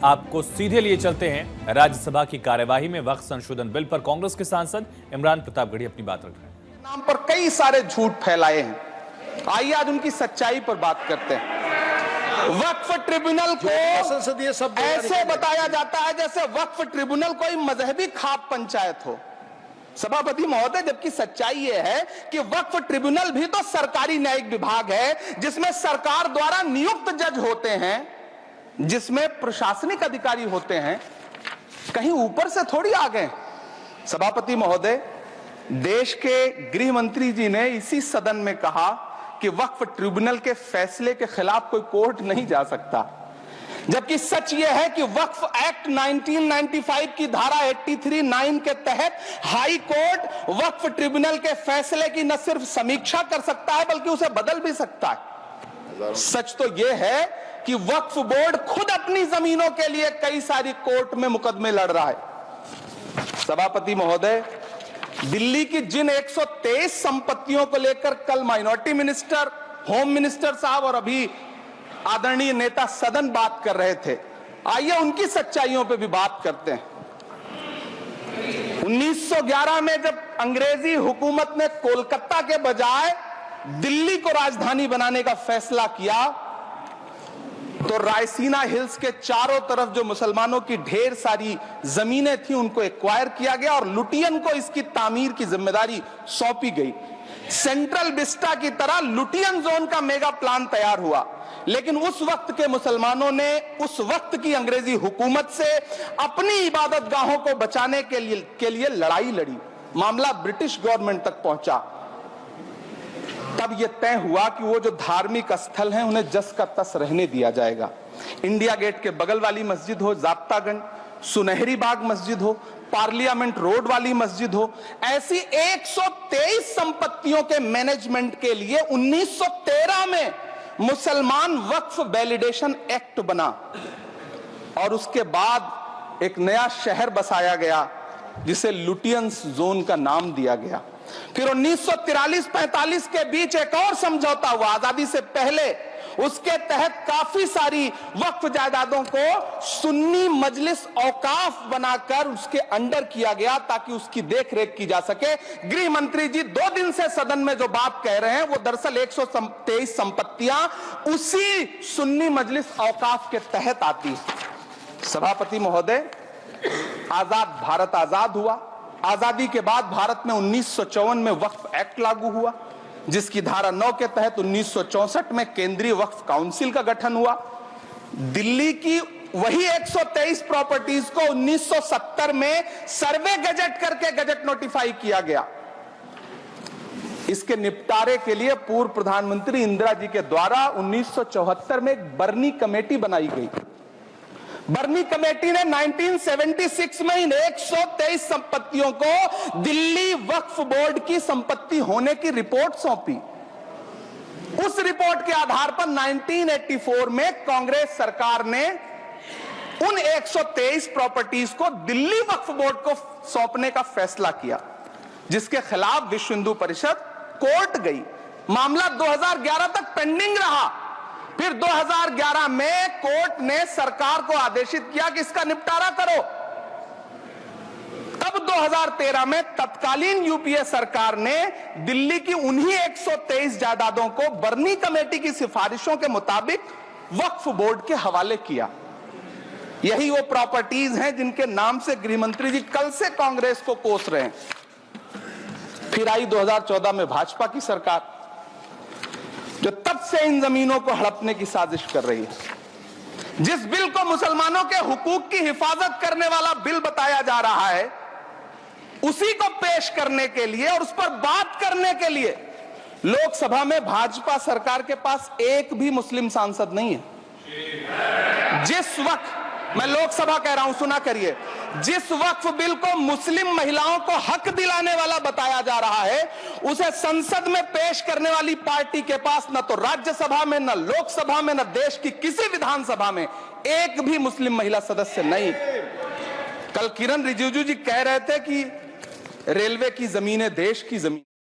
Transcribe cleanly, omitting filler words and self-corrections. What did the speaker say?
आपको सीधे लिए चलते हैं राज्यसभा की कार्यवाही में वक्फ संशोधन बिल पर कांग्रेस के सांसद इमरान प्रतापगढ़ी अपनी बात रख रहे हैं। नाम पर कई सारे झूठ फैलाए हैं। आइए आज उनकी सच्चाई पर बात करते हैं। वक्फ ट्रिब्यूनल को ऐसे बताया जाता है जैसे वक्फ ट्रिब्यूनल कोई मजहबी खाप पंचायत हो। सभापति महोदय, जबकि सच्चाई यह है कि वक्फ ट्रिब्यूनल भी तो सरकारी न्यायिक विभाग है जिसमें सरकार द्वारा नियुक्त जज होते हैं, जिसमें प्रशासनिक अधिकारी होते हैं, कहीं ऊपर से थोड़ी आ गए। सभापति महोदय, देश के गृह मंत्री जी ने इसी सदन में कहा कि वक्फ ट्रिब्यूनल के फैसले के खिलाफ कोई कोर्ट नहीं जा सकता, जबकि सच यह है कि वक्फ एक्ट 1995 की धारा 83(9) के तहत हाई कोर्ट वक्फ ट्रिब्यूनल के फैसले की न सिर्फ समीक्षा कर सकता है बल्कि उसे बदल भी सकता है। सच तो यह है कि वक्फ बोर्ड खुद अपनी जमीनों के लिए कई सारी कोर्ट में मुकदमे लड़ रहा है। सभापति महोदय, दिल्ली की जिन 123 संपत्तियों को लेकर कल माइनॉरिटी मिनिस्टर, होम मिनिस्टर साहब और अभी आदरणीय नेता सदन बात कर रहे थे, आइए उनकी सच्चाइयों पे भी बात करते हैं। 1911 में जब अंग्रेजी हुकूमत ने कोलकाता के बजाय दिल्ली को राजधानी बनाने का फैसला किया तो रायसीना हिल्स के चारों तरफ जो मुसलमानों की ढेर सारी जमीनें थी उनको एक्वायर किया गया और लुटियन को इसकी तामीर की जिम्मेदारी सौंपी गई। सेंट्रल विस्टा की तरह लुटियन जोन का मेगा प्लान तैयार हुआ, लेकिन उस वक्त के मुसलमानों ने उस वक्त की अंग्रेजी हुकूमत से अपनी इबादत गाहों को बचाने के लिए लड़ाई लड़ी। मामला ब्रिटिश गवर्नमेंट तक पहुंचा। तब यह तय हुआ कि वो जो धार्मिक स्थल हैं उन्हें जस का तस रहने दिया जाएगा। इंडिया गेट के बगल वाली मस्जिद हो, जाप्तागंज, सुनहरी बाग मस्जिद हो, पार्लियामेंट रोड वाली मस्जिद हो, ऐसी 123 संपत्तियों के मैनेजमेंट के लिए 1913 में मुसलमान वक्फ वैलिडेशन एक्ट बना और उसके बाद एक नया शहर बसाया गया जिसे लुटियंस जोन का नाम दिया गया। फिर 1943-45 के बीच एक और समझौता हुआ आजादी से पहले, उसके तहत काफी सारी वक्फ जायदादों को सुन्नी मजलिस औकाफ बनाकर उसके अंडर किया गया ताकि उसकी देखरेख की जा सके। गृह मंत्री जी 2 दिन से सदन में जो बात कह रहे हैं वो दरअसल 123 संपत्तियां उसी सुन्नी मजलिस औकाफ के तहत आती है। सभापति महोदय, आजाद भारत आजाद हुआ। आजादी के बाद भारत में 1954 में वक्फ एक्ट लागू हुआ, जिसकी धारा 9 के तहत 1964 में केंद्रीय वक्फ काउंसिल का गठन हुआ। दिल्ली की वही 123 प्रॉपर्टीज को 1970 में सर्वे गजट करके गजट नोटिफाई किया गया। इसके निपटारे के लिए पूर्व प्रधानमंत्री इंदिरा जी के द्वारा 1974 में एक बर्नी कमेटी बनाई गई। बर्नी कमेटी ने 1976 में इन 123 संपत्तियों को दिल्ली वक्फ बोर्ड की संपत्ति होने की रिपोर्ट सौंपी। उस रिपोर्ट के आधार पर 1984 में कांग्रेस सरकार ने उन 123 प्रॉपर्टीज को दिल्ली वक्फ बोर्ड को सौंपने का फैसला किया, जिसके खिलाफ विश्व हिंदू परिषद कोर्ट गई। मामला 2011 तक पेंडिंग रहा। फिर 2011 में कोर्ट ने सरकार को आदेशित किया कि इसका निपटारा करो। तब 2013 में तत्कालीन यूपीए सरकार ने दिल्ली की उन्हीं 123 जायदादों को बर्नी कमेटी की सिफारिशों के मुताबिक वक्फ बोर्ड के हवाले किया। यही वो प्रॉपर्टीज हैं जिनके नाम से गृह मंत्री जी कल से कांग्रेस को कोस रहे हैं। फिर आई 2014 में भाजपा की सरकार, जो तब से इन जमीनों को हड़पने की साजिश कर रही है। जिस बिल को मुसलमानों के हुकूक की हिफाजत करने वाला बिल बताया जा रहा है, उसी को पेश करने के लिए और उस पर बात करने के लिए लोकसभा में भाजपा सरकार के पास एक भी मुस्लिम सांसद नहीं है। जिस वक्त, मैं लोकसभा कह रहा हूं, सुना करिए, जिस वक्फ बिल को मुस्लिम महिलाओं को हक दिलाने वाला बताया जा रहा है, उसे संसद में पेश करने वाली पार्टी के पास न तो राज्यसभा में, न लोकसभा में, न देश की किसी विधानसभा में एक भी मुस्लिम महिला सदस्य नहीं। कल किरण रिजिजू जी कह रहे थे कि रेलवे की जमीनें देश की जमीन।